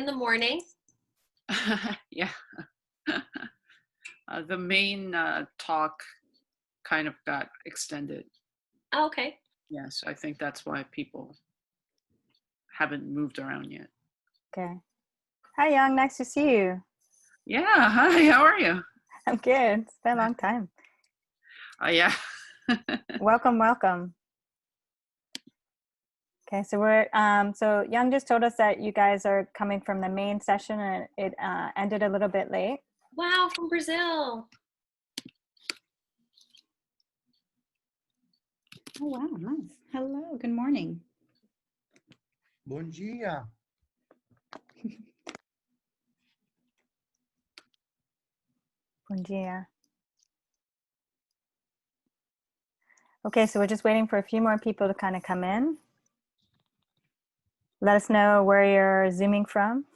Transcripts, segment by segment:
in the morning. Yeah. The main talk kind of got extended. Oh, okay. Yes, I think that's why people haven't moved around yet. Okay. Hi, Young. Nice to see you. Yeah. Hi. How are you? I'm good. It's been a long time. Yeah. Welcome, welcome. Okay, so we're so Young just told us that you guys are coming from the main session, and it ended a little bit late. Wow, from Brazil. Oh, wow, nice. Hello, good morning. Bom dia. Bom dia. Okay, so we're just waiting for a few more people to kind of come in. Let us know where you're Zooming from.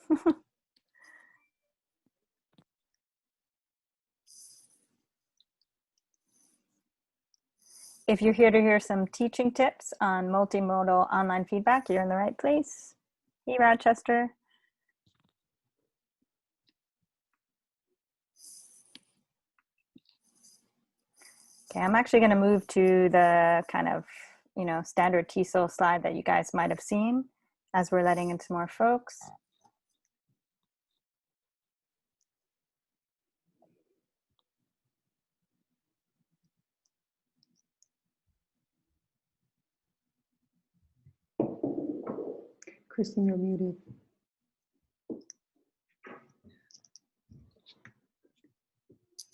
If you're here to hear some teaching tips on multimodal online feedback, you're in the right place. Hey, Rochester. Okay, I'm actually going to move to the kind of, standard TESOL slide that you guys might have seen as we're letting in some more folks. Kristen, you're muted.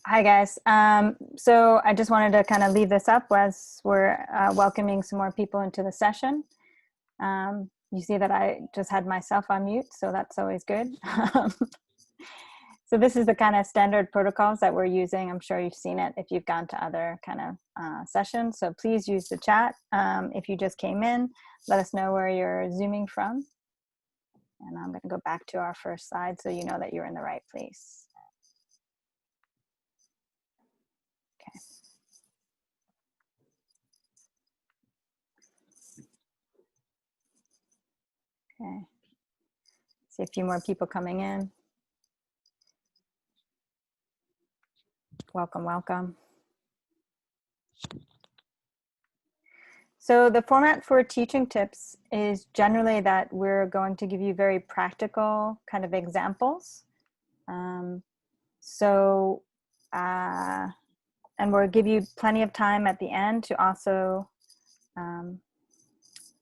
Hi, guys. So I just wanted to kind of leave this up as we're welcoming some more people into the session. You see that I just had myself on mute, so that's always good. So this is the kind of standard protocols that we're using. I'm sure you've seen it if you've gone to other kind of sessions. So please use the chat. If you just came in, let us know where you're Zooming from. And I'm going to go back to our first slide so you know that you're in the right place. Okay. See a few more people coming in. Welcome, welcome. So the format for teaching tips is generally that we're going to give you very practical kind of examples. And we'll give you plenty of time at the end to also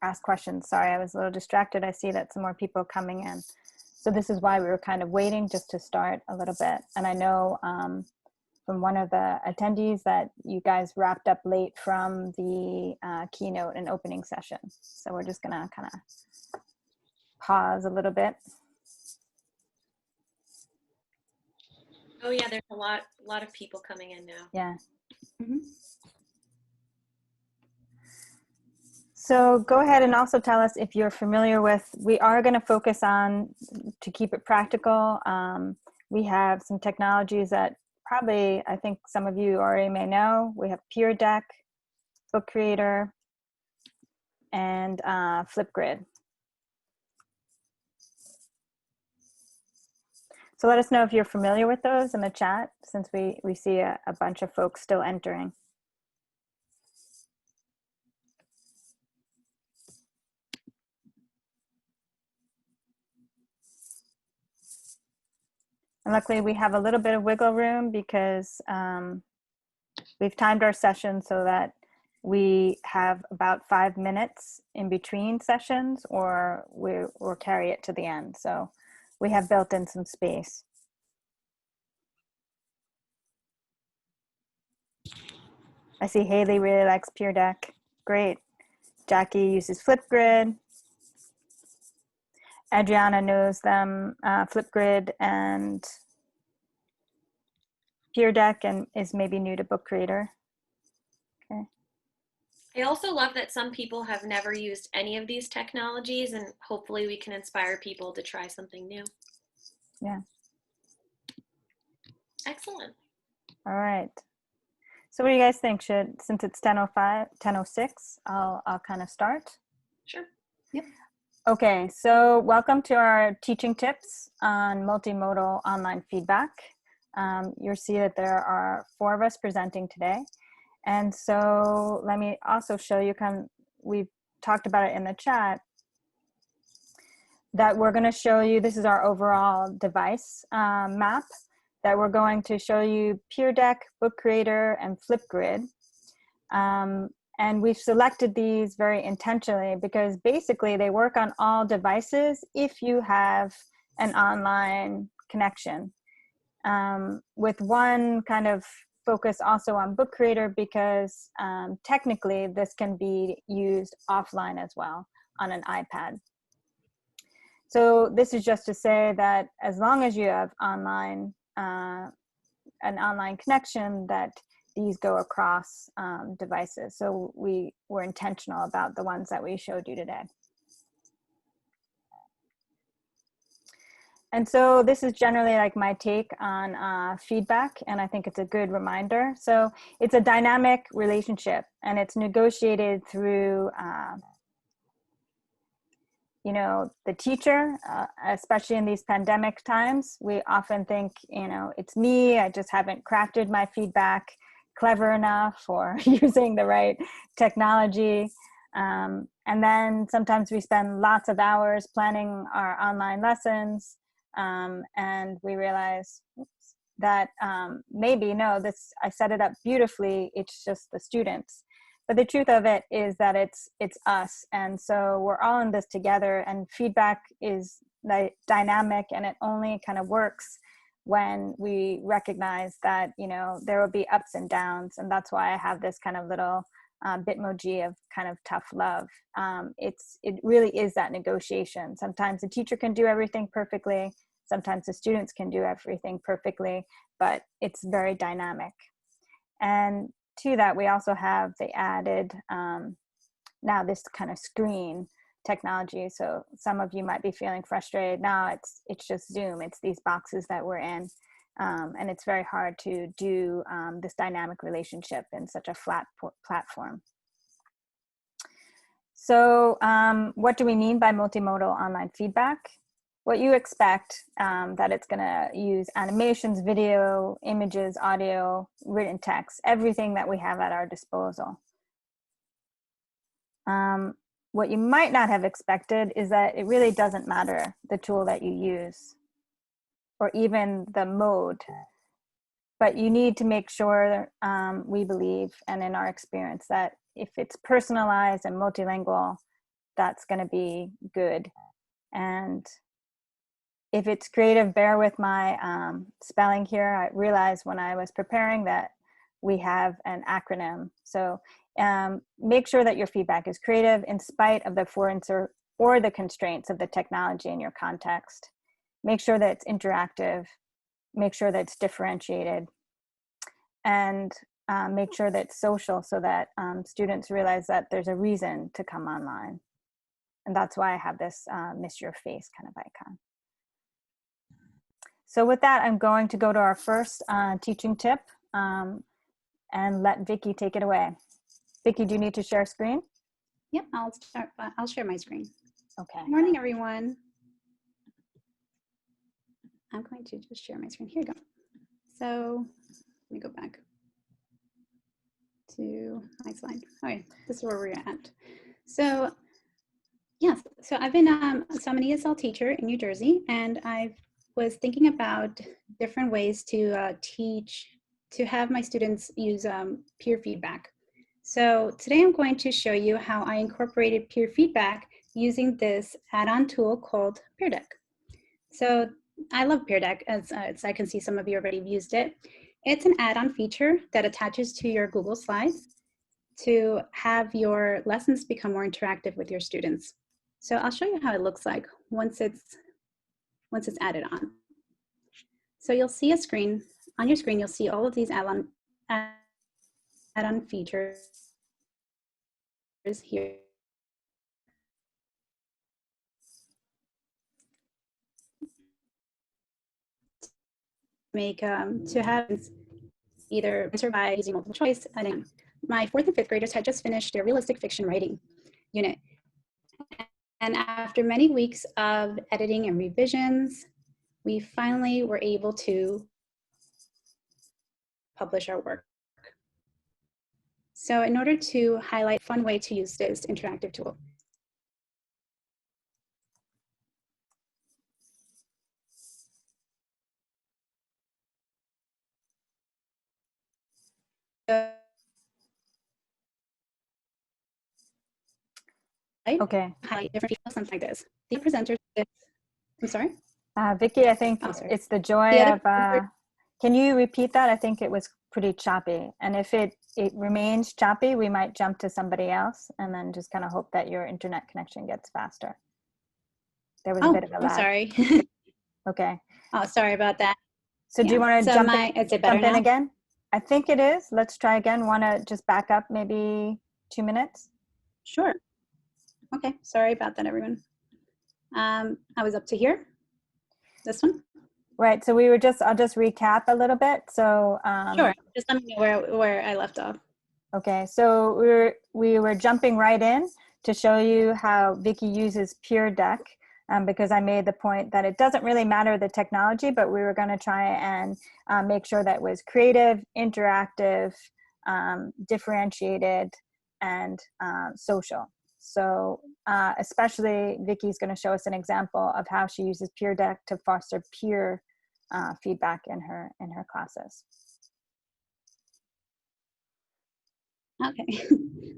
ask questions. Sorry, I was a little distracted. I see that some more people coming in. So this is why we were kind of waiting just to start a little bit. And I know from one of the attendees that you guys wrapped up late from the keynote and opening session. So we're just gonna kind of pause a little bit. Oh yeah, there's a lot of people coming in now. Yeah. Mm-hmm. So go ahead and also tell us if you're familiar with, we are going to focus on, to keep it practical, we have some technologies that probably, I think some of you already may know. We have Peer Deck, Book Creator, and Flipgrid. So let us know if you're familiar with those in the chat, since we see a bunch of folks still entering. And luckily we have a little bit of wiggle room because we've timed our session so that we have about 5 minutes in between sessions, or we'll carry it to the end. So we have built in some space. I see Haley really likes Peer Deck. Great. Jackie uses Flipgrid. Adriana knows them, Flipgrid and Peer Deck, and is maybe new to Book Creator. Okay. I also love that some people have never used any of these technologies, and hopefully we can inspire people to try something new. Yeah. Excellent. All right. So what do you guys think? Since it's 10:05, 10:06, I'll kind of start. Sure. Yep. Okay, so welcome to our teaching tips on multimodal online feedback. You'll see that there are 4 of us presenting today. And so let me also show you, we've talked about it in the chat, that we're going to show you, this is our overall device map, that we're going to show you Peer Deck, Book Creator, and Flipgrid. And we've selected these very intentionally because basically they work on all devices if you have an online connection. With one kind of focus also on Book Creator because technically this can be used offline as well on an iPad. So this is just to say that as long as you have an online connection, that these go across devices. So we were intentional about the ones that we showed you today. And so this is generally like my take on feedback, and I think it's a good reminder. So it's a dynamic relationship, and it's negotiated through you know, the teacher, especially in these pandemic times. We often think, you know, it's me, I just haven't crafted my feedback clever enough or using the right technology. And then sometimes we spend lots of hours planning our online lessons, and we realize that maybe, no, I set it up beautifully, it's just the students. But the truth of it is that it's us. And so we're all in this together, and feedback is dynamic, and it only kind of works when we recognize that, you know, there will be ups and downs. And that's why I have this kind of little bitmoji of kind of tough love. It really is that negotiation. Sometimes the teacher can do everything perfectly. Sometimes the students can do everything perfectly, but it's very dynamic. And to that, we also have the added, now this kind of screen technology. So some of you might be feeling frustrated. Now it's just Zoom. It's these boxes that we're in. And it's very hard to do this dynamic relationship in such a flat platform. So what do we mean by multimodal online feedback? What you expect, that it's going to use animations, video, images, audio, written text, everything that we have at our disposal. What you might not have expected is that it really doesn't matter the tool that you use or even the mode, but you need to make sure, we believe, and in our experience, that if it's personalized and multilingual, that's going to be good. And if it's creative, bear with my spelling here. I realized when I was preparing that we have an acronym. So make sure that your feedback is creative in spite of the affordances or the constraints of the technology in your context. Make sure that it's interactive. Make sure that it's differentiated. And make sure that it's social so that students realize that there's a reason to come online. And that's why I have this miss your face kind of icon. So with that, I'm going to go to our first teaching tip and let Vicky take it away. Vicky, do you need to share screen? Yep, I'll share my screen. Okay. Good morning, everyone. I'm going to just share my screen. Here we go. So let me go back to my slide. All right, this is where we're at. So yes, so I've been so I'm an ESL teacher in New Jersey, and I was thinking about different ways to to have my students use peer feedback. So today I'm going to show you how I incorporated peer feedback using this add-on tool called Peer Deck. So I love Peer Deck, as I can see some of you already have used it. It's an add-on feature that attaches to your Google Slides to have your lessons become more interactive with your students. So I'll show you how it looks like once it's added on. So you'll see a screen, on your screen you'll see all of these add-on features here. To have either answer by using multiple choice. And my 4th and 5th graders had just finished their realistic fiction writing unit. And after many weeks of editing and revisions, we finally were able to publish our work. So in order to highlight a fun way to use this interactive tool, Okay. highlight different people, something like this. The presenter, I'm sorry? Vicky, I think Oh, sorry. it's the joy The other of, can you repeat that? I think it was pretty choppy. And if it remains choppy, we might jump to somebody else and then just kind of hope that your internet connection gets faster. There was a bit of a I'm lag. sorry. Okay. Oh, sorry about that. So do you want to So jump is it better in now? again? I think it is. Let's try again. Want to just back up maybe 2 minutes? Sure. Okay, sorry about that, everyone. I was up to here. This one? Right. So we were I'll just recap a little bit. So Sure. Just let me know where I left off. okay, so we were jumping right in to show you how Vicky uses Peer Deck, because I made the point that it doesn't really matter the technology, but we were going to try and make sure that it was creative, interactive, differentiated, and social. So especially Vicky's going to show us an example of how she uses Peer Deck to foster peer feedback in her classes. Okay,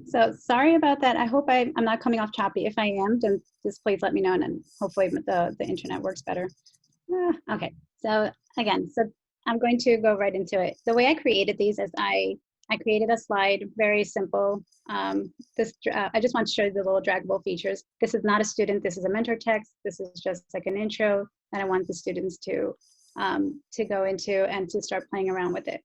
so sorry about that. I hope I'm not coming off choppy. If I am, then just please let me know, and then hopefully the internet works better. Okay, so again, so I'm going to go right into it. The way I created these is I created a slide, very simple. I just want to show you the little draggable features. This is not a student, this is a mentor text. This is just like an intro that I want the students to go into and to start playing around with it.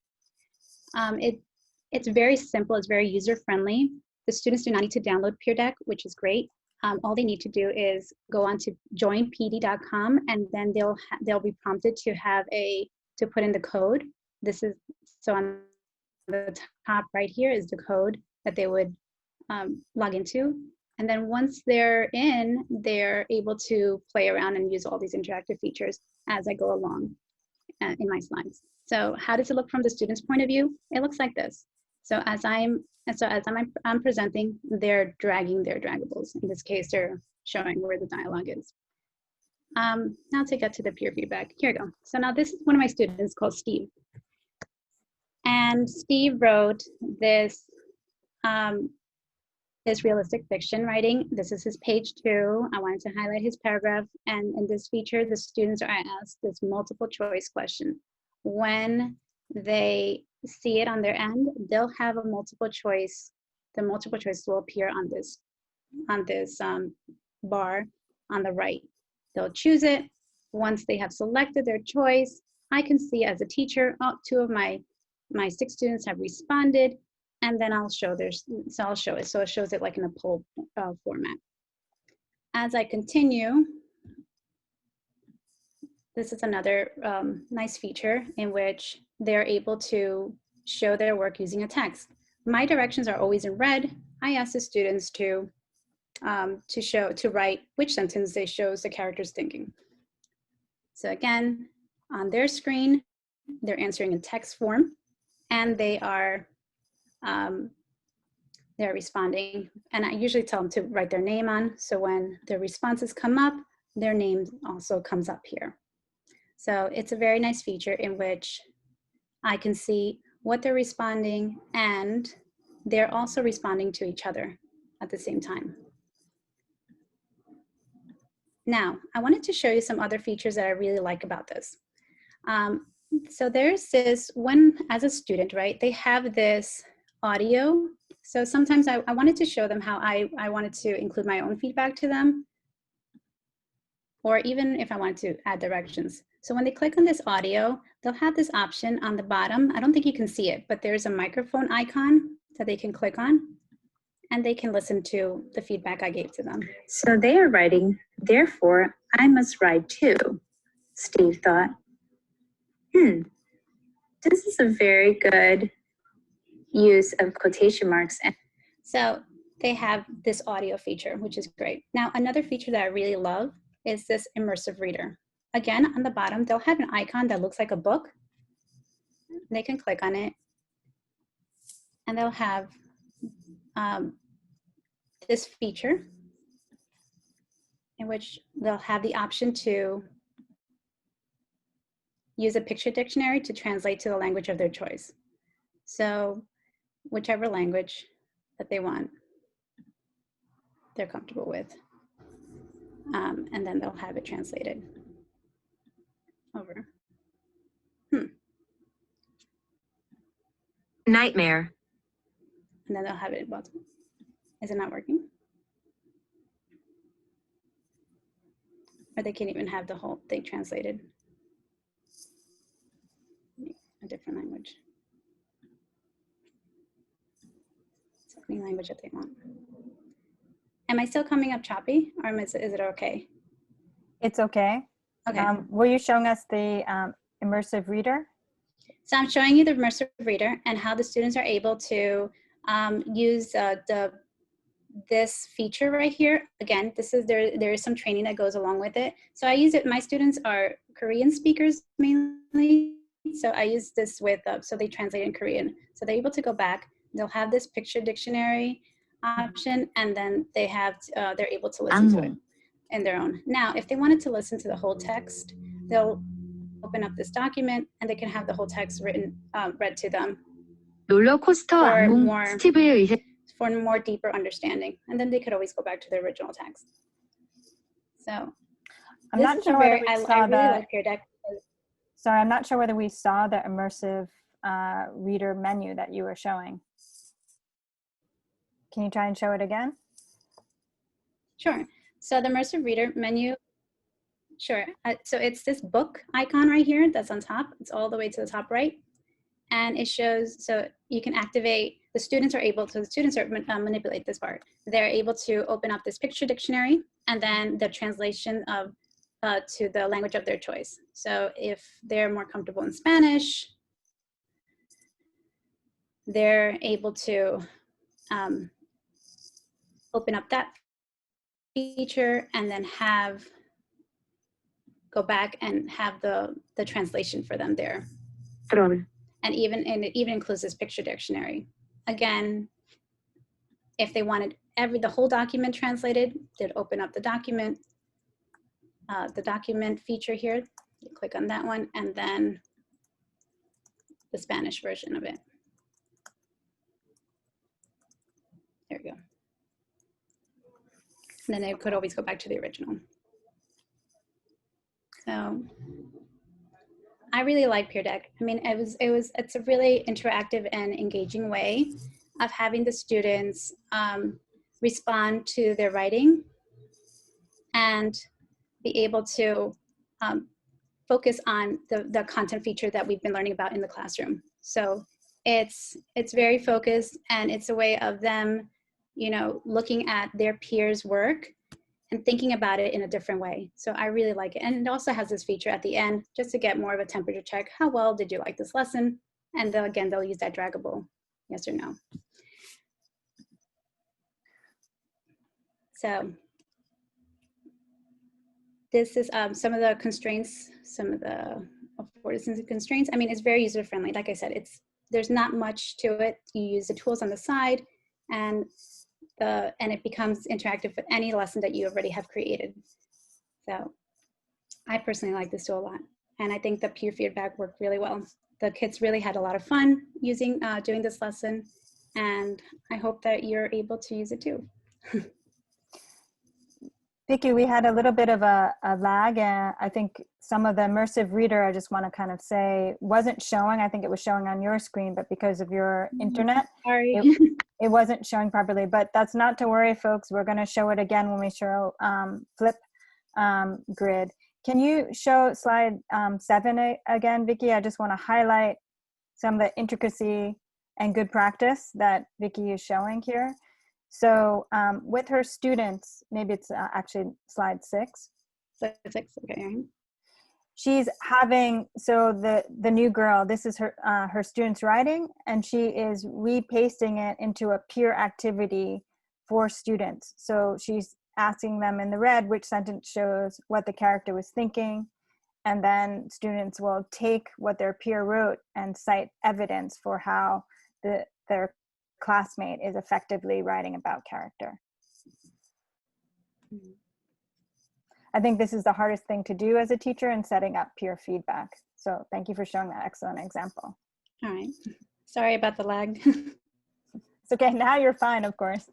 It's very simple, it's very user-friendly. The students do not need to download Peer Deck, which is great. All they need to do is go on to joinpd.com, and then they'll be prompted to put in the code. This is, so on the top right here is the code that they would log into. And then once they're in, they're able to play around and use all these interactive features as I go along in my slides. So how does it look from the student's point of view? It looks like this. So as I'm presenting, they're dragging their draggables. In this case, they're showing where the dialogue is. Now to get to the peer feedback. Here we go. So now this is one of my students called Steve. And Steve wrote this, this realistic fiction writing. This is his page 2. I wanted to highlight his paragraph. And in this feature, the students are asked this multiple choice question. When they see it on their end, they'll have a multiple choice. The multiple choice will appear on this bar on the right. They'll choose it. Once they have selected their choice, I can see as a teacher, 2 of my 6 students have responded, and then I'll show it. So it shows it like in a poll format. As I continue, this is another nice feature in which they're able to show their work using a text. My directions are always in red. I ask the students to write which sentence they shows the characters thinking. So again, on their screen, they're answering in text form, and they are they're responding. And I usually tell them to write their name on, so when their responses come up, their name also comes up here. So it's a very nice feature in which I can see what they're responding, and they're also responding to each other at the same time. Now, I wanted to show you some other features that I really like about this. So there's this, as a student, right, they have this audio. So sometimes I wanted to show them how I wanted to include my own feedback to them, or even if I wanted to add directions. So when they click on this audio, they'll have this option on the bottom. I don't think you can see it, but there's a microphone icon that they can click on, and they can listen to the feedback I gave to them. So they are writing, therefore, I must write too. Steve thought, this is a very good use of quotation marks. So they have this audio feature, which is great. Now, another feature that I really love is this immersive reader. Again, on the bottom, they'll have an icon that looks like a book. They can click on it, and they'll have this feature in which they'll have the option to use a picture dictionary to translate to the language of their choice. So whichever language that they want, they're comfortable with. And then they'll have it translated over. Nightmare. And then they'll have it, well, is it not working? Or they can even have the whole thing translated. A different language. So any language that they want. Am I still coming up choppy, or is it okay? It's okay. Okay. Were you showing us the immersive reader? So I'm showing you the immersive reader and how the students are able to use this feature right here. Again, this is there is some training that goes along with it. So I use it. My students are Korean speakers mainly. So I use this with, so they translate in Korean. So they're able to go back. They'll have this picture dictionary option, and then they have they're able to listen to it in their own. Now, if they wanted to listen to the whole text, they'll open up this document and they can have the whole text written, read to them 롤러코스터 악몽 스티브에 의해 for more deeper understanding. And then they could always go back to the original text. So I'm not sure whether we saw I really like Peer Deck. Sorry, I'm not sure whether we saw the immersive reader menu that you were showing. Can you try and show it again? Sure. So the immersive reader menu, sure. So it's this book icon right here that's on top. It's all the way to the top right. And it shows, so you can activate, the students are manipulate this part. They're able to open up this picture dictionary and then the translation of to the language of their choice. So if they're more comfortable in Spanish, they're able to open up that feature and then go back and have the translation for them there. And it even includes this picture dictionary. Again, if they wanted the whole document translated, they'd open up the document feature here. You click on that one, and then the Spanish version of it. There we go. And then they could always go back to the original. So I really like Peer Deck. I mean, it's a really interactive and engaging way of having the students respond to their writing and be able to focus on the content feature that we've been learning about in the classroom. So it's very focused, and it's a way of them, looking at their peers' work and thinking about it in a different way. So I really like it. And it also has this feature at the end just to get more of a temperature check. How well did you like this lesson? And they'll use that draggable yes or no. So this is some of the constraints, some of the affordances and constraints. I mean, it's very user-friendly. Like I said, there's not much to it. You use the tools on the side, and it becomes interactive with any lesson that you already have created. So I personally like this tool a lot. And I think the peer feedback worked really well. The kids really had a lot of fun doing this lesson. And I hope that you're able to use it too. Vicky, we had a little bit of a lag, and I think some of the immersive reader, I just want to kind of say, wasn't showing. I think it was showing on your screen, but because of your internet, Sorry. it wasn't showing properly. But that's not to worry, folks. We're going to show it again when we show flip grid. Can you show slide 7 again, Vicky? I just want to highlight some of the intricacy and good practice that Vicky is showing here. So with her students, maybe it's actually slide 6. Slide 6, okay. She's having, so the new girl, this is her student's writing, and she is repasting it into a peer activity for students. So she's asking them in the red which sentence shows what the character was thinking, and then students will take what their peer wrote and cite evidence for how their classmate is effectively writing about character. I think this is the hardest thing to do as a teacher in setting up peer feedback. So thank you for showing that excellent example. All right. Sorry about the lag. It's okay, now you're fine, of course.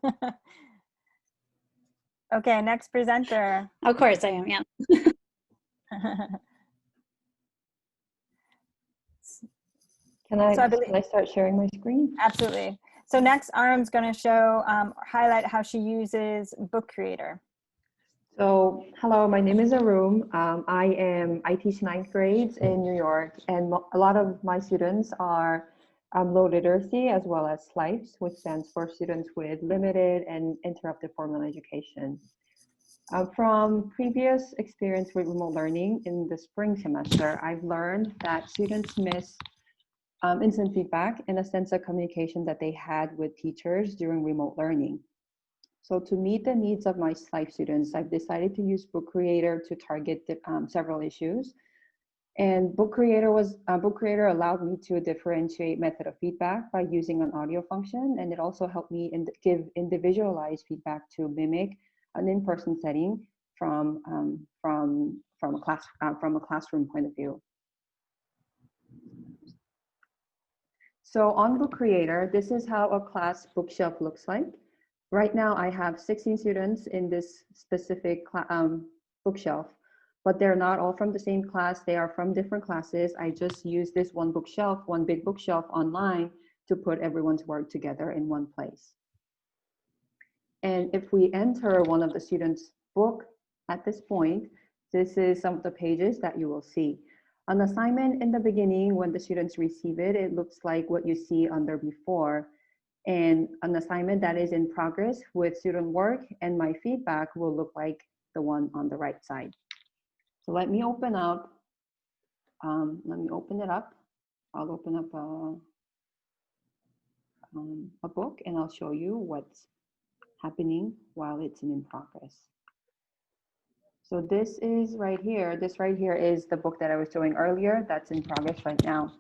Okay, next presenter. Of course I am, yeah. Can I, So I believe- can I start sharing my screen? Absolutely. So next, Areum's going to show, highlight how she uses Book Creator. So, hello, my name is Areum. I teach ninth grades in New York, and a lot of my students are low literacy as well as SLIFEs, which stands for students with limited and interrupted formal education. From previous experience with remote learning in the spring semester, I've learned that students miss instant feedback and a sense of communication that they had with teachers during remote learning. So to meet the needs of my SLIFE students, I've decided to use Book Creator to target several issues. And Book Creator allowed me to differentiate method of feedback by using an audio function, and it also helped me give individualized feedback to mimic an in-person setting from a classroom point of view. So on Book Creator, this is how a class bookshelf looks like. Right now, I have 16 students in this specific bookshelf, but they're not all from the same class. They are from different classes. I just use this one big bookshelf online to put everyone's work together in one place. And if we enter one of the students' book at this point, this is some of the pages that you will see. An assignment in the beginning, when the students receive it, it looks like what you see under before. And an assignment that is in progress with student work and my feedback will look like the one on the right side. So let me open up, it up. I'll open up a book and I'll show you what's happening while it's in progress. So this is right here. This right here is the book that I was showing earlier that's in progress right now.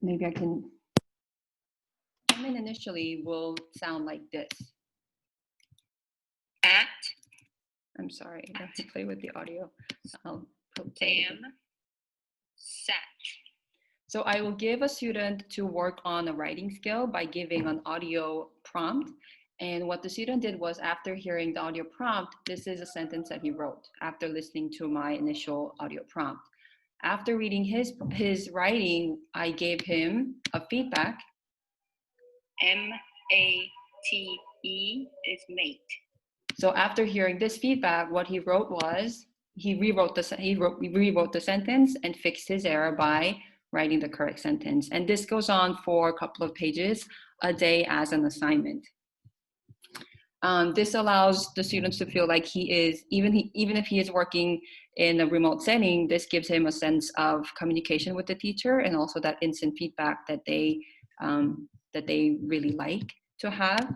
Maybe I can. Assignment initially will sound like this. I'm sorry, I have to play with the audio. Set. So I will give a student to work on a writing skill by giving an audio prompt. And what the student did was, after hearing the audio prompt, this is a sentence that he wrote after listening to my initial audio prompt. After reading his writing, I gave him a feedback. M-A-T-E is mate. So after hearing this feedback, what he wrote was, he rewrote the sentence and fixed his error by writing the correct sentence. And this goes on for a couple of pages a day as an assignment. This allows the students to feel like he is, even if he is working in a remote setting, this gives him a sense of communication with the teacher and also that instant feedback that they really like to have.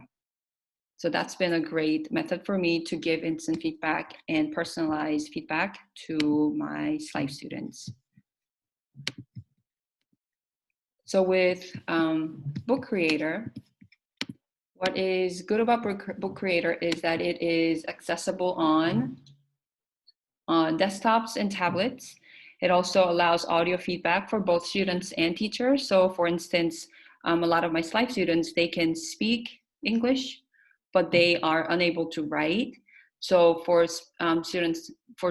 So that's been a great method for me to give instant feedback and personalized feedback to my SLIFE students. So with Book Creator, what is good about Book Creator is that it is accessible on desktops and tablets. It also allows audio feedback for both students and teachers. So for instance, a lot of my SLIFE students, they can speak English, but they are unable to write. So for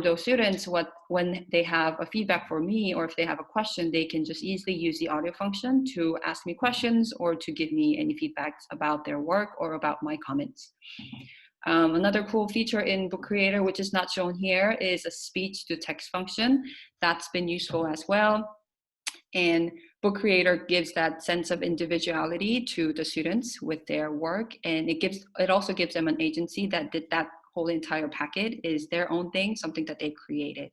those students, when they have a feedback for me, or if they have a question, they can just easily use the audio function to ask me questions or to give me any feedbacks about their work or about my comments. Another cool feature in Book Creator, which is not shown here, is a speech to text function. That's been useful as well. And Book Creator gives that sense of individuality to the students with their work, and it also gives them an agency that whole entire packet is their own thing, something that they created.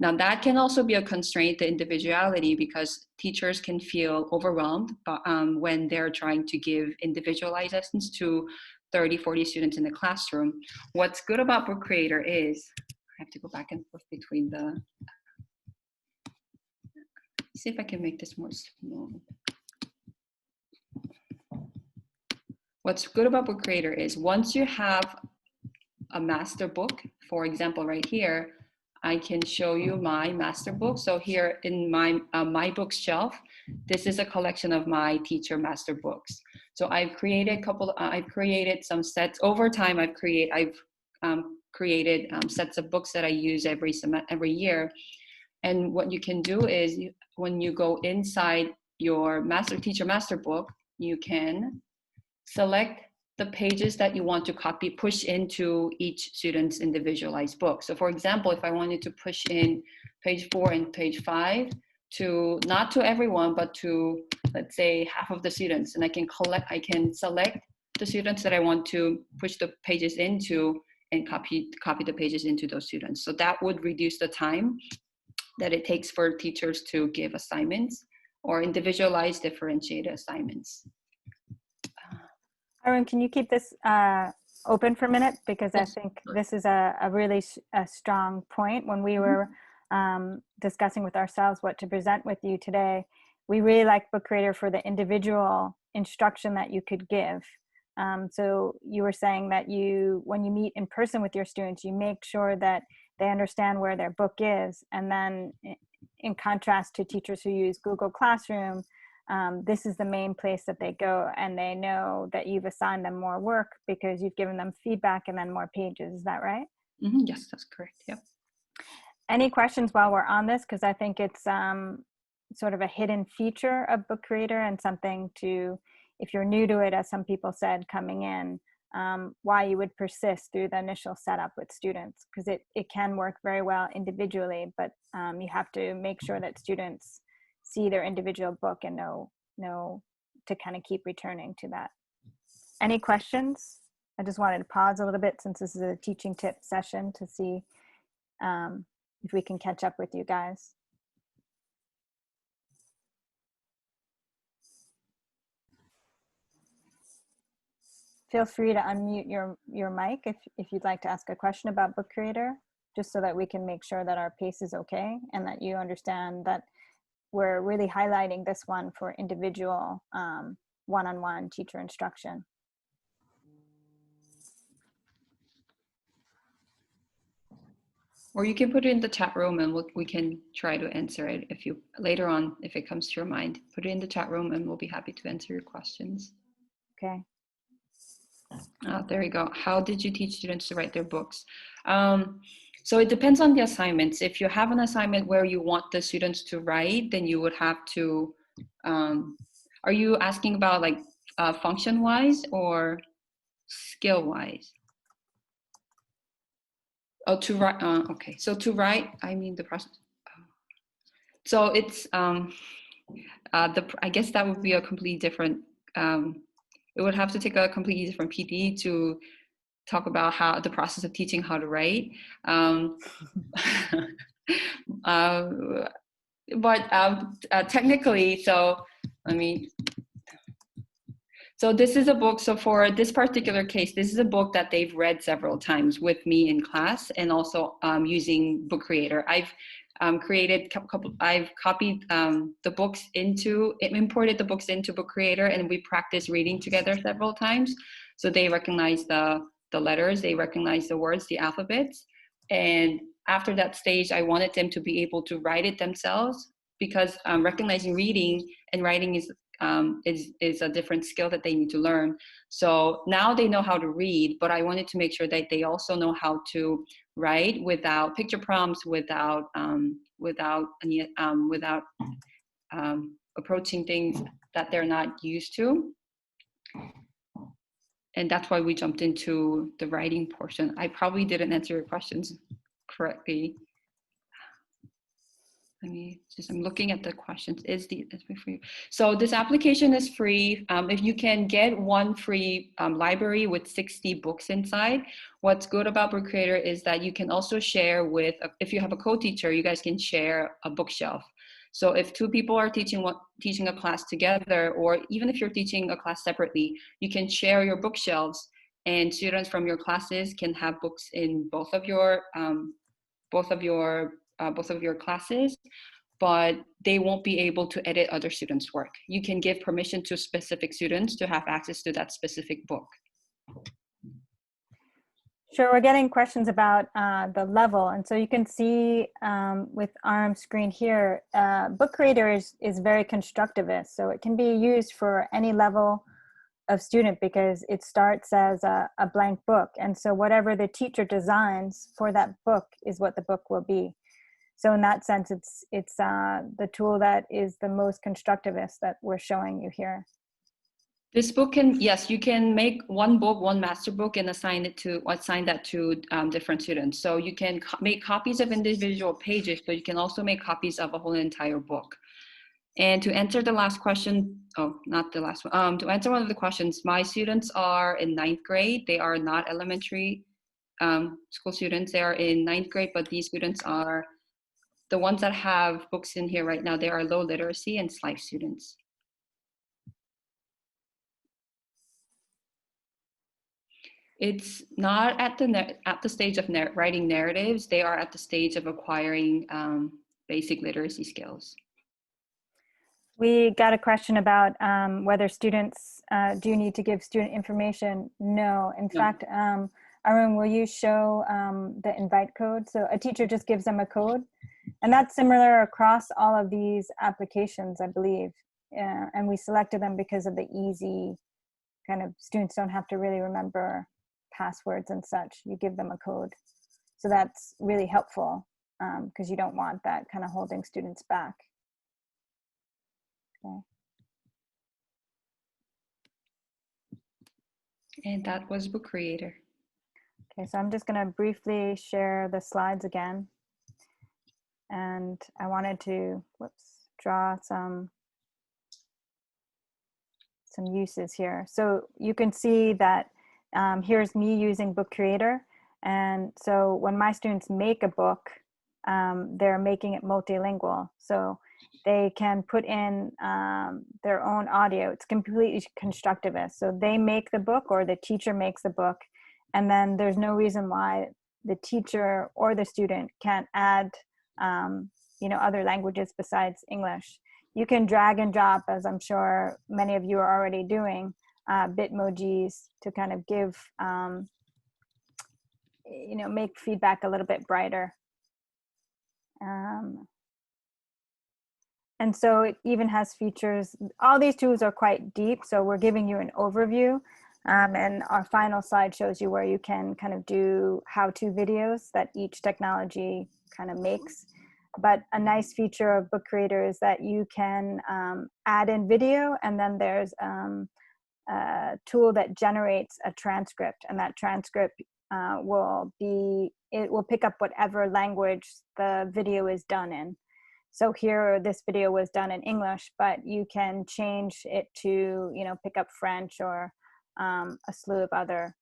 Now that can also be a constraint to individuality because teachers can feel overwhelmed when they're trying to give individualized lessons to 30, 40 students in the classroom. What's good about Book Creator is, I have to go back and forth between the, see if I can make this more small. What's good about Book Creator is once you have a master book, for example, right here, I can show you my master book. So here in my my bookshelf, this is a collection of my teacher master books. So I've created I've created some sets over time. I've created sets of books that I use every year. And what you can do is when you go inside your teacher master book, you can select the pages that you want to copy, push into each student's individualized book. So for example, if I wanted to push in page 4 and page 5 to, not to everyone, but to, let's say, half of the students, and I can select the students that I want to push the pages into and copy the pages into those students. So that would reduce the time that it takes for teachers to give assignments or individualized differentiated assignments. Areum, can you keep this open for a minute? Because I think this is a really strong point. When we were discussing with ourselves what to present with you today, we really like Book Creator for the individual instruction that you could give. So you were saying that when you meet in person with your students, you make sure that they understand where their book is. And then in contrast to teachers who use Google Classroom, this is the main place that they go, and they know that you've assigned them more work because you've given them feedback and then more pages. Is that right? Mm-hmm. Yes, that's correct. Yep. Any questions while we're on this? Because I think it's sort of a hidden feature of Book Creator and something to, if you're new to it, as some people said coming in, why you would persist through the initial setup with students, because it can work very well individually, but you have to make sure that students see their individual book and know to kind of keep returning to that. Any questions? I just wanted to pause a little bit since this is a teaching tip session to see if we can catch up with you guys. Feel free to unmute your mic if you'd like to ask a question about Book Creator, just so that we can make sure that our pace is okay and that you understand that we're really highlighting this one for individual one-on-one teacher instruction. Or you can put it in the chat room and we can try to answer it if you later on, if it comes to your mind. Put it in the chat room and we'll be happy to answer your questions. Okay. There you go. How did you teach students to write their books? So it depends on the assignments. If you have an assignment where you want the students to write, then you would have to, are you asking about like function-wise or skill-wise? Oh, to write, okay. So to write, I mean the process. So it's, I guess that would be a completely different, it would have to take a completely different PD to talk about how the process of teaching how to write. Technically, so so this is a book, so for this particular case, this is a book that they've read several times with me in class and also using Book Creator. I've copied the books imported the books into Book Creator, and we practiced reading together several times. So they recognize the letters, they recognize the words, the alphabets. And after that stage, I wanted them to be able to write it themselves, because recognizing reading and writing is a different skill that they need to learn. So now they know how to read, but I wanted to make sure that they also know how to write without picture prompts, without approaching things that they're not used to. And that's why we jumped into the writing portion. I probably didn't answer your questions correctly. I'm looking at the questions. Is free? So this application is free. If you can get one free library with 60 books inside, what's good about Book Creator is that you can also share with, if you have a co-teacher, you guys can share a bookshelf. So if two people are teaching a class together, or even if you're teaching a class separately, you can share your bookshelves, and students from your classes can have books in both of your classes, but they won't be able to edit other students' work. You can give permission to specific students to have access to that specific book. Sure, we're getting questions about the level. And so you can see with Areum's screen here, Book Creator is very constructivist. So it can be used for any level of student because it starts as a blank book. And so whatever the teacher designs for that book is what the book will be. So in that sense, it's the tool that is the most constructivist that we're showing you here. This book can, yes, you can make one book, one master book, and assign that to different students. So you can make copies of individual pages, but you can also make copies of a whole entire book. And to answer the last question, not the last one, to answer one of the questions, my students are in 9th grade. They are not elementary school students. They are in 9th grade, but these students are the ones that have books in here right now. They are low literacy and SLIFE students. It's not at the stage of writing narratives. They are at the stage of acquiring basic literacy skills. We got a question about whether students do need to give student information. No, in fact, Areum, will you show the invite code? So a teacher just gives them a code, and that's similar across all of these applications, I believe. And we selected them because of the easy kind of, students don't have to really remember passwords and such. You give them a code. So that's really helpful because you don't want that kind of holding students back. Okay. And that was Book Creator. Okay, so I'm just going to briefly share the slides again. And I wanted to, draw some uses here. So you can see that here's me using Book Creator. And so when my students make a book, they're making it multilingual. So they can put in their own audio. It's completely constructivist. So they make the book, or the teacher makes the book. And then there's no reason why the teacher or the student can't add other languages besides English. You can drag and drop, as I'm sure many of you are already doing, Bitmojis to kind of give, make feedback a little bit brighter. And so it even has features. All these tools are quite deep, so we're giving you an overview. And our final slide shows you where you can kind of do how-to videos that each technology kind of makes. But a nice feature of Book Creator is that you can add in video, and then there's a tool that generates a transcript, and that transcript will pick up whatever language the video is done in. So here, this video was done in English, but you can change it to, pick up French or a slew of other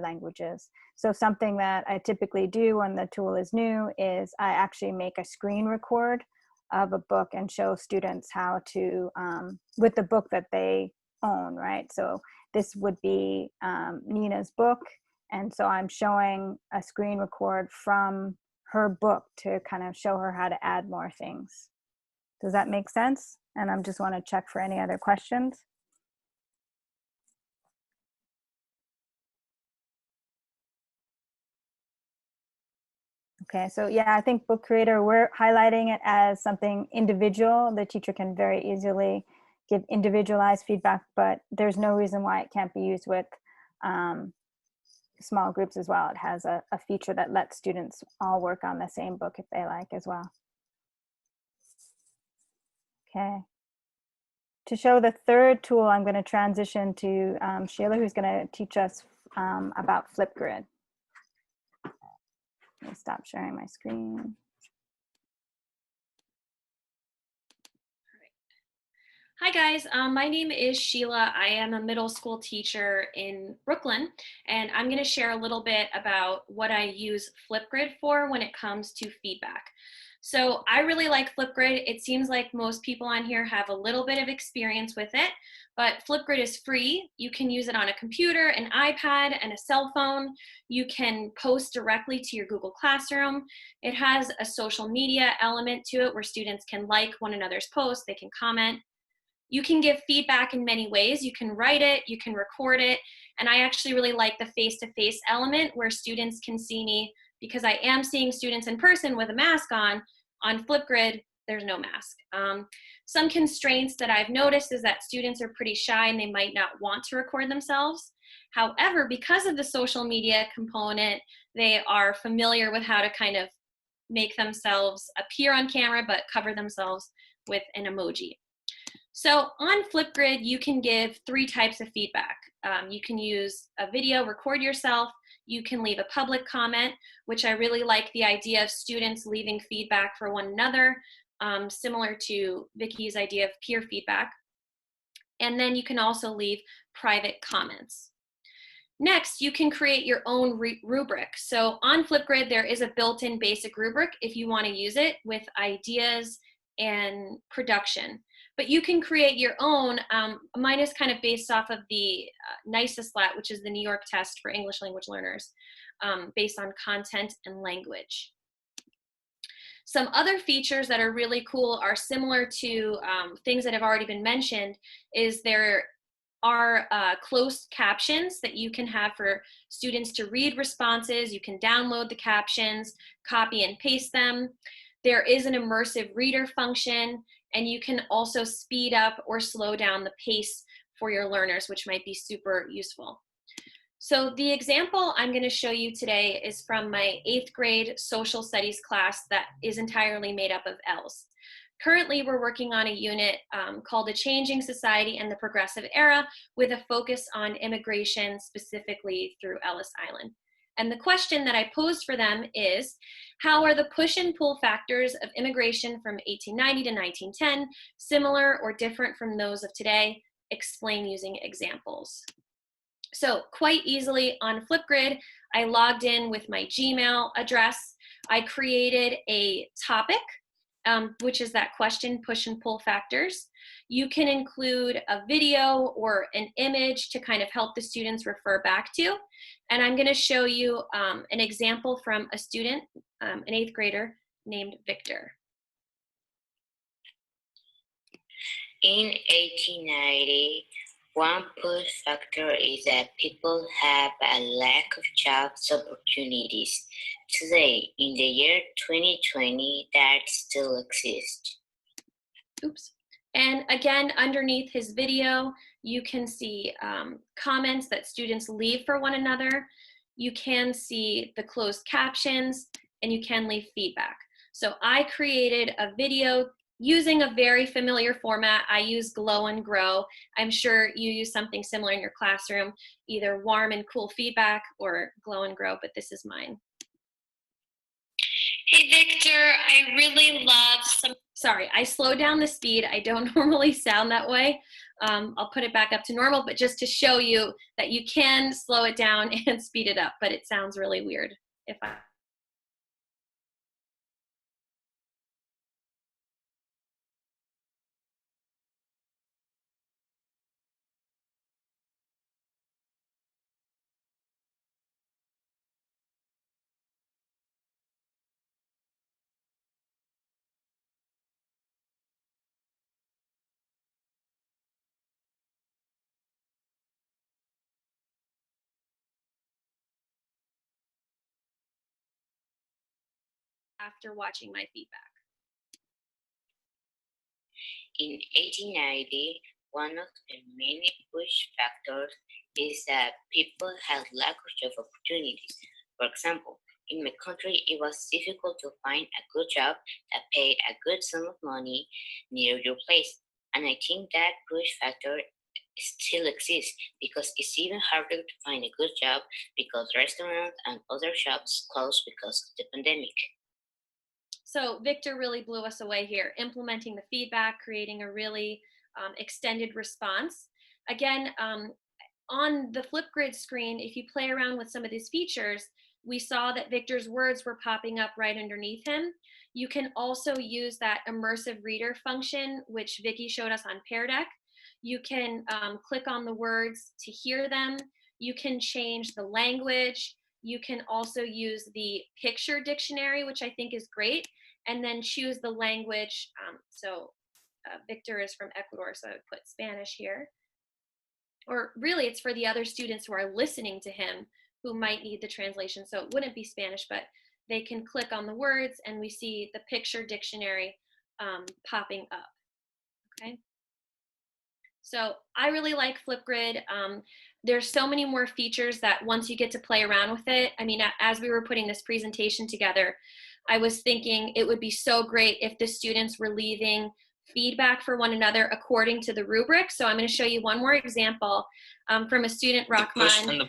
languages. So something that I typically do when the tool is new is I actually make a screen record of a book and show students how to, with the book that they own, right? So this would be Nina's book. And so I'm showing a screen record from her book to kind of show her how to add more things. Does that make sense? And I just want to check for any other questions. Okay, so yeah, I think Book Creator, we're highlighting it as something individual. The teacher can very easily give individualized feedback, but there's no reason why it can't be used with small groups as well. It has a feature that lets students all work on the same book if they like as well. Okay. To show the third tool, I'm going to transition to Sheila, who's going to teach us about Flipgrid. Let me stop sharing my screen. Hi guys, my name is Sheila. I am a middle school teacher in Brooklyn, and I'm going to share a little bit about what I use Flipgrid for when it comes to feedback. So I really like Flipgrid. It seems like most people on here have a little bit of experience with it, but Flipgrid is free. You can use it on a computer, an iPad, and a cell phone. You can post directly to your Google Classroom. It has a social media element to it where students can like one another's posts, they can comment. You can give feedback in many ways. You can write it, you can record it, and I actually really like the face-to-face element where students can see me because I am seeing students in person with a mask on. On Flipgrid, there's no mask. Some constraints that I've noticed is that students are pretty shy and they might not want to record themselves. However, because of the social media component, they are familiar with how to kind of make themselves appear on camera but cover themselves with an emoji. So on Flipgrid, you can give 3 types of feedback. You can use a video, record yourself. You can leave a public comment, which I really like the idea of students leaving feedback for one another, similar to Vicky's idea of peer feedback. And then you can also leave private comments. Next, you can create your own rubric. So on Flipgrid, there is a built-in basic rubric if you want to use it with ideas and production. But you can create your own. Mine is kind of based off of the NICESLAT, which is the New York test for English language learners, based on content and language. Some other features that are really cool are similar to things that have already been mentioned, is there are closed captions that you can have for students to read responses. You can download the captions, copy and paste them. There is an immersive reader function, and you can also speed up or slow down the pace for your learners, which might be super useful. So the example I'm going to show you today is from my 8th grade social studies class that is entirely made up of L's. Currently, we're working on a unit called A Changing Society and the Progressive Era, with a focus on immigration, specifically through Ellis Island. And the question that I posed for them is, how are the push and pull factors of immigration from 1890 to 1910 similar or different from those of today? Explain using examples. So quite easily on Flipgrid, I logged in with my Gmail address. I created a topic, which is that question, push and pull factors. You can include a video or an image to kind of help the students refer back to. And I'm going to show you an example from a student, an 8th grader named Victor. In 1890, one push factor is that people have a lack of jobs opportunities. Today, in the year 2020, that still exists. Oops. And again, underneath his video, you can see comments that students leave for one another. You can see the closed captions, and you can leave feedback. So I created a video using a very familiar format. I use Glow and Grow. I'm sure you use something similar in your classroom, either warm and cool feedback or Glow and Grow, but this is mine. Hey Victor, I really love some, sorry, I slowed down the speed. I don't normally sound that way. I'll put it back up to normal, but just to show you that you can slow it down and speed it up, but it sounds really weird if I. After watching my feedback. In 1890, one of the many push factors is that people had lack of job opportunities. For example, in my country, it was difficult to find a good job that paid a good sum of money near your place. And I think that push factor still exists because it's even harder to find a good job because restaurants and other shops closed because of the pandemic. So Victor really blew us away here, implementing the feedback, creating a really extended response. Again, on the Flipgrid screen, if you play around with some of these features, we saw that Victor's words were popping up right underneath him. You can also use that immersive reader function, which Vicky showed us on Pear Deck. You can click on the words to hear them. You can change the language. You can also use the picture dictionary, which I think is great, and then choose the language. Victor is from Ecuador, so I would put Spanish here. Or really, it's for the other students who are listening to him who might need the translation. So it wouldn't be Spanish, but they can click on the words and we see the picture dictionary popping up, okay? So I really like Flipgrid. There's so many more features that once you get to play around with it, I mean, as we were putting this presentation together, I was thinking it would be so great if the students were leaving feedback for one another according to the rubric. So I'm going to show you one more example from a student, Rahman.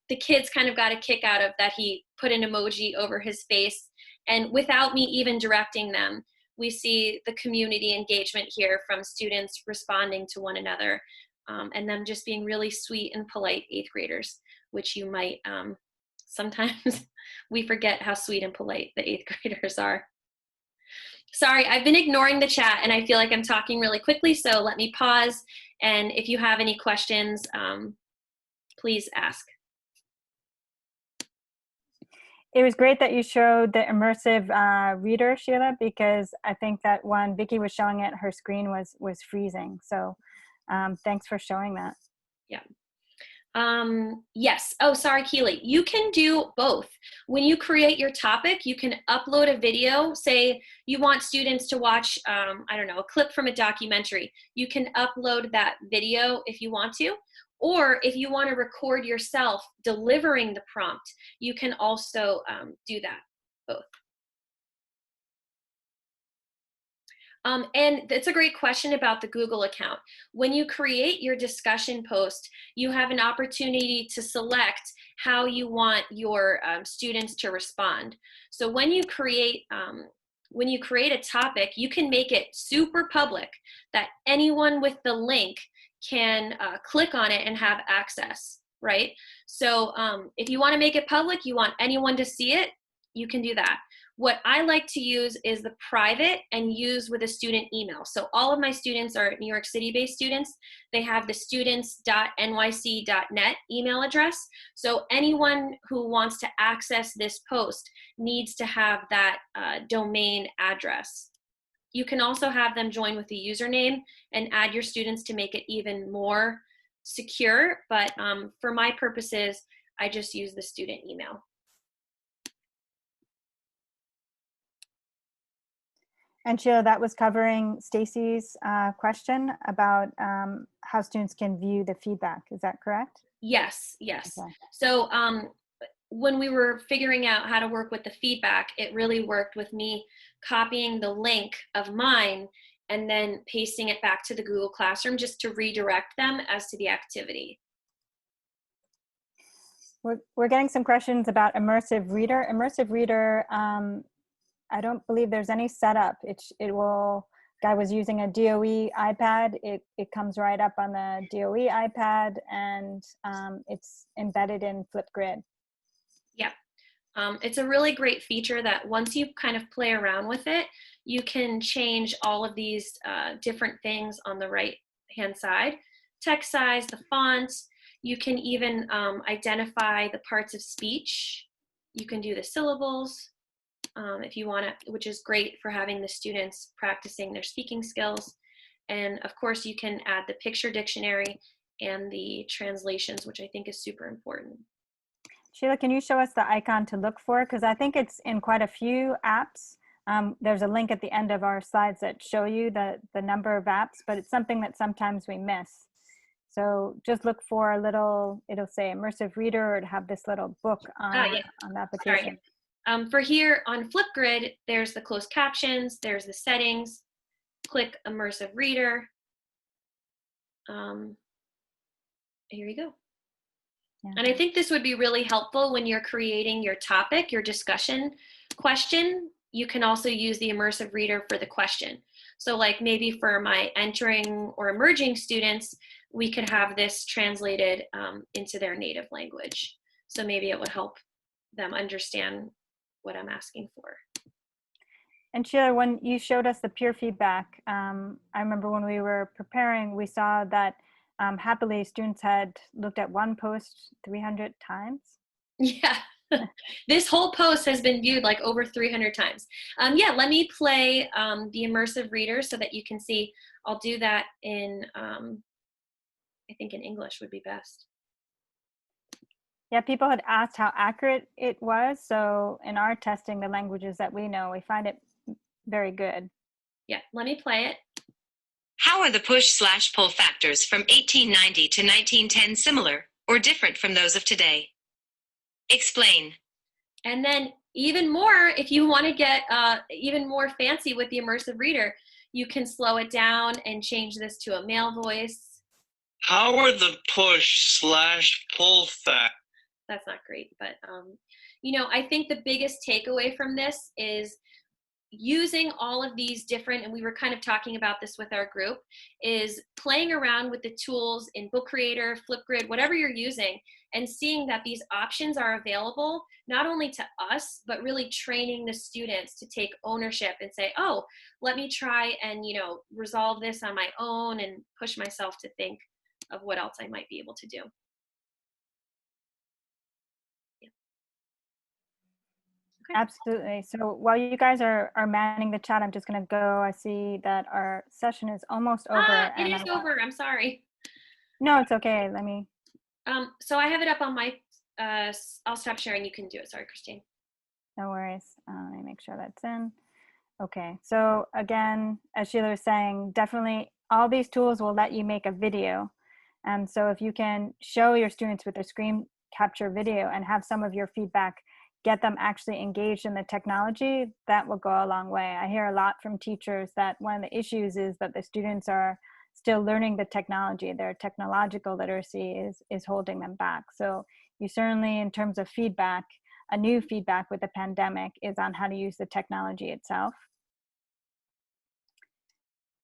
The kids kind of got a kick out of that. He put an emoji over his face, and without me even directing them, we see the community engagement here from students responding to one another, and them just being really sweet and polite 8th graders, which you might, sometimes we forget how sweet and polite the 8th graders are. Sorry, I've been ignoring the chat and I feel like I'm talking really quickly, so let me pause. And if you have any questions, please ask. It was great that you showed the immersive reader, Sheila, because I think that when Vicky was showing it, her screen was freezing. So thanks for showing that. Yeah. Yes. Oh, sorry, Keely. You can do both. When you create your topic, you can upload a video. Say you want students to watch, I don't know, a clip from a documentary. You can upload that video if you want to. Or if you want to record yourself delivering the prompt, you can also do that, both. And that's a great question about the Google account. When you create your discussion post, you have an opportunity to select how you want your students to respond. So when you create a topic, you can make it super public that anyone with the link can click on it and have access, right? So if you want to make it public, you want anyone to see it, you can do that. What I like to use is the private and use with a student email. So all of my students are New York City-based students. They have the students.nyc.net email address. So anyone who wants to access this post needs to have that domain address. You can also have them join with the username and add your students to make it even more secure. But for my purposes, I just use the student email. And Sheila, that was covering Stacy's question about how students can view the feedback. Is that correct? Yes, yes. Okay. So when we were figuring out how to work with the feedback, it really worked with me copying the link of mine and then pasting it back to the Google Classroom just to redirect them as to the activity. We're getting some questions about Immersive Reader. Immersive Reader, I don't believe there's any setup. Guy was using a DOE iPad. It comes right up on the DOE iPad, and it's embedded in Flipgrid. Yeah, it's a really great feature that once you kind of play around with it, you can change all of these different things on the right-hand side. Text size, the font. You can even identify the parts of speech. You can do the syllables. If you want to, which is great for having the students practicing their speaking skills. And of course, you can add the picture dictionary and the translations, which I think is super important. Sheila, can you show us the icon to look for? Because I think it's in quite a few apps. There's a link at the end of our slides that show you the number of apps, but it's something that sometimes we miss. So just look for a little, it'll say Immersive Reader, or it'll have this little book on the application. Sorry. For here on Flipgrid, there's the closed captions, there's the settings, click Immersive Reader. Here you go. Yeah. And I think this would be really helpful when you're creating your topic, your discussion question. you can also use the immersive reader for the question. So like maybe for my entering or emerging students, we could have this translated into their native language. So maybe it would help them understand what I'm asking for. And Sheila, when you showed us the peer feedback, I remember when we were preparing, we saw that happily students had looked at one post 300 times. Yeah, this whole post has been viewed like over 300 times. Yeah, let me play the immersive reader so that you can see. I'll do that in, I think in English would be best. Yeah, people had asked how accurate it was. So in our testing, the languages that we know, we find it very good. Yeah, let me play it. How are the push/pull factors from 1890 to 1910 similar or different from those of today? Explain. And then even more, if you want to get even more fancy with the immersive reader, you can slow it down and change this to a male voice. How are the push/pull factors? That's not great, but you know, I think the biggest takeaway from this is using all of these different, and we were kind of talking about this with our group, is playing around with the tools in Book Creator, Flipgrid, whatever you're using, and seeing that these options are available, not only to us, but really training the students to take ownership and say, oh, let me try and, you know, resolve this on my own and push myself to think of what else I might be able to do. Absolutely. So while you guys are manning the chat, I'm just going to go. I see that our session is almost over. It is over. I'm sorry. No, it's okay. Let me. So I have it up on my, I'll stop sharing. You can do it. Sorry, Christine. No worries. Let me make sure that's in. Okay. So again, as Sheila was saying, definitely all these tools will let you make a video. And so if you can show your students with a screen capture video and have some of your feedback, get them actually engaged in the technology, that will go a long way. I hear a lot from teachers that one of the issues is that the students are still learning the technology. Their technological literacy is holding them back. So you certainly, in terms of feedback, a new feedback with the pandemic is on how to use the technology itself.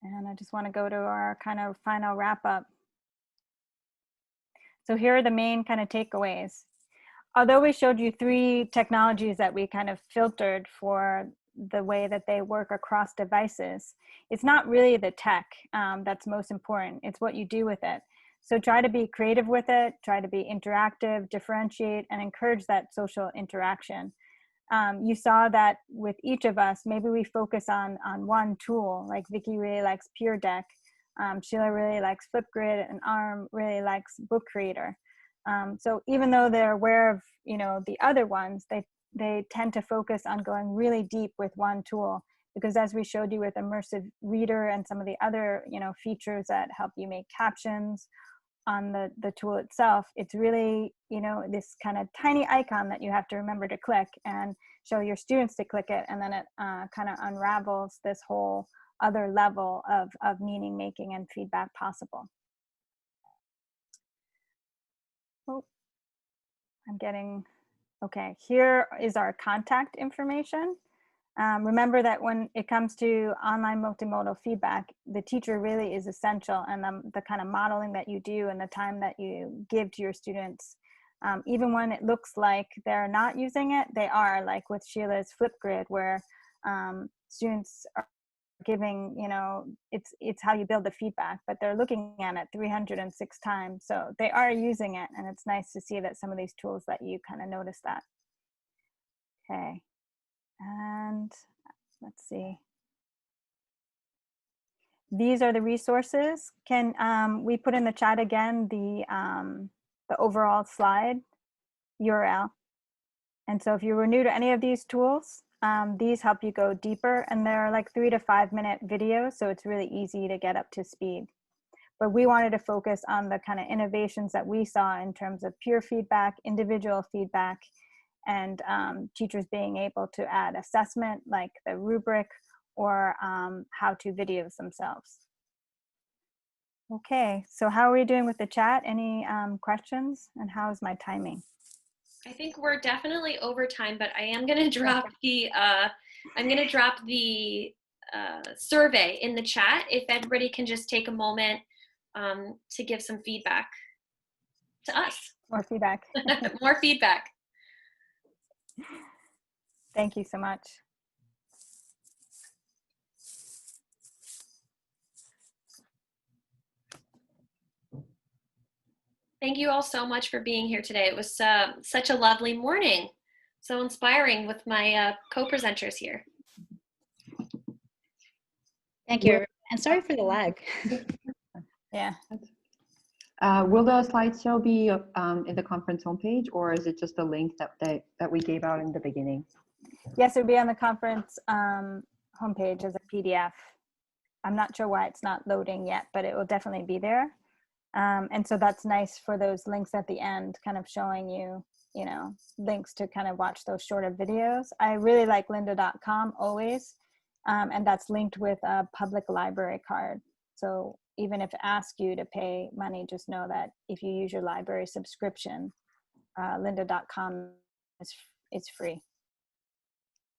And I just want to go to our kind of final wrap up. So here are the main kind of takeaways. Although we showed you 3 technologies that we kind of filtered for the way that they work across devices, it's not really the tech that's most important. It's what you do with it. So try to be creative with it, try to be interactive, differentiate, and encourage that social interaction. You saw that with each of us, maybe we focus on one tool, like Vicky really likes Peer Deck, Sheila really likes Flipgrid, and Areum really likes Book Creator. So even though they're aware of, you know, the other ones, they tend to focus on going really deep with one tool, because as we showed you with immersive reader and some of the other, you know, features that help you make captions on the tool itself, it's really, you know, this kind of tiny icon that you have to remember to click and show your students to click it, and then it kind of unravels this whole other level of meaning making and feedback possible. Oh, I'm getting, okay, here is our contact information. Remember that when it comes to online multimodal feedback, the teacher really is essential, and the kind of modeling that you do and the time that you give to your students. Even when it looks like they're not using it, they are, like with Sheila's Flipgrid, where students are giving, you know, it's how you build the feedback, but they're looking at it 306 times. So they are using it, and it's nice to see that some of these tools that you kind of notice that. Okay. And let's see. These are the resources. Can we put in the chat again the overall slide URL? And so if you were new to any of these tools, these help you go deeper, and they're like 3 to 5 minute videos, so it's really easy to get up to speed. But we wanted to focus on the kind of innovations that we saw in terms of peer feedback, individual feedback, and teachers being able to add assessment like the rubric or how-to videos themselves. Okay, so how are we doing with the chat? Any questions? And how is my timing? I think we're definitely over time, but I am going to drop I'm going to drop the survey in the chat. If everybody can just take a moment to give some feedback to us. More feedback. More feedback. Thank you so much. Thank you all so much for being here today. It was such a lovely morning. So inspiring with my co-presenters here. Thank you. And sorry for the lag. Yeah. Will the slideshow be in the conference homepage, or is it just a link that we gave out in the beginning? Yes, it would be on the conference homepage as a PDF. I'm not sure why it's not loading yet, but it will definitely be there. And so that's nice for those links at the end, kind of showing you, you know, links to kind of watch those shorter videos. I really like lynda.com always, and that's linked with a public library card. So even if it asks you to pay money, just know that if you use your library subscription, lynda.com is free.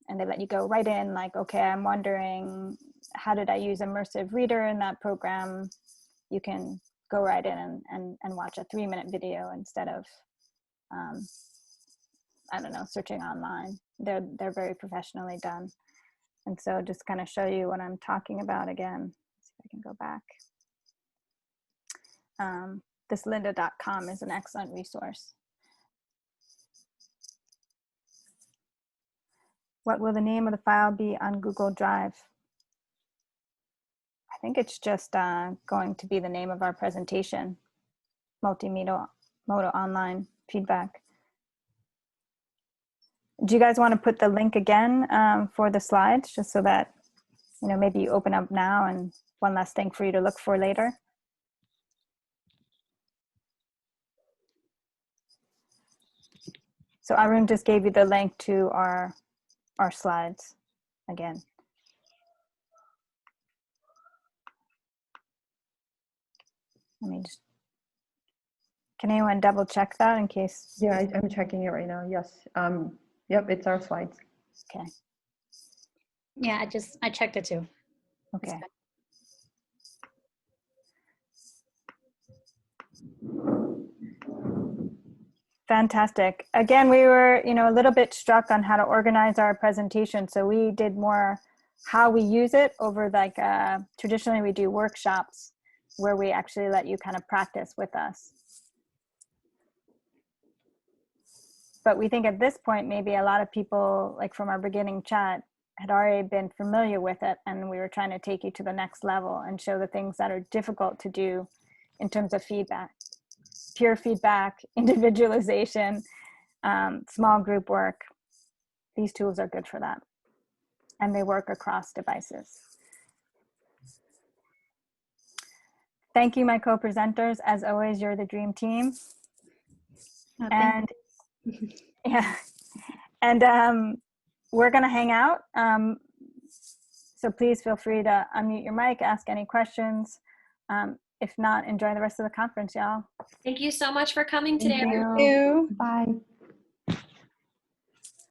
And they let you go right in, like, okay, I'm wondering, how did I use Immersive Reader in that program? You can go right in and watch a 3-minute video instead of, I don't know, searching online. They're very professionally done. And so just kind of show you what I'm talking about again. Let's see if I can go back. This lynda.com is an excellent resource. What will the name of the file be on Google Drive? I think it's just going to be the name of our presentation, Multimodal Online Feedback. Do you guys want to put the link again for the slides, just so that, you know, maybe you open up now and one last thing for you to look for later? So Areum just gave you the link to our slides again. Let me just, can anyone double check that in case? Yeah, I'm checking it right now. Yes. Yep, it's our slides. Okay. Yeah, I checked it too. Okay. Fantastic. Again, we were, you know, a little bit struck on how to organize our presentation. So we did more how we use it over, like, traditionally we do workshops where we actually let you kind of practice with us. But we think at this point, maybe a lot of people, like from our beginning chat, had already been familiar with it, and we were trying to take you to the next level and show the things that are difficult to do in terms of feedback. Peer feedback, individualization, small group work. These tools are good for that. And they work across devices. Thank you, my co-presenters. As always, you're the dream team. Oh, and yeah, and we're gonna hang out. So please feel free to unmute your mic, ask any questions. If not, enjoy the rest of the conference, y'all. Thank you so much for coming today. Thank Thank you. Bye.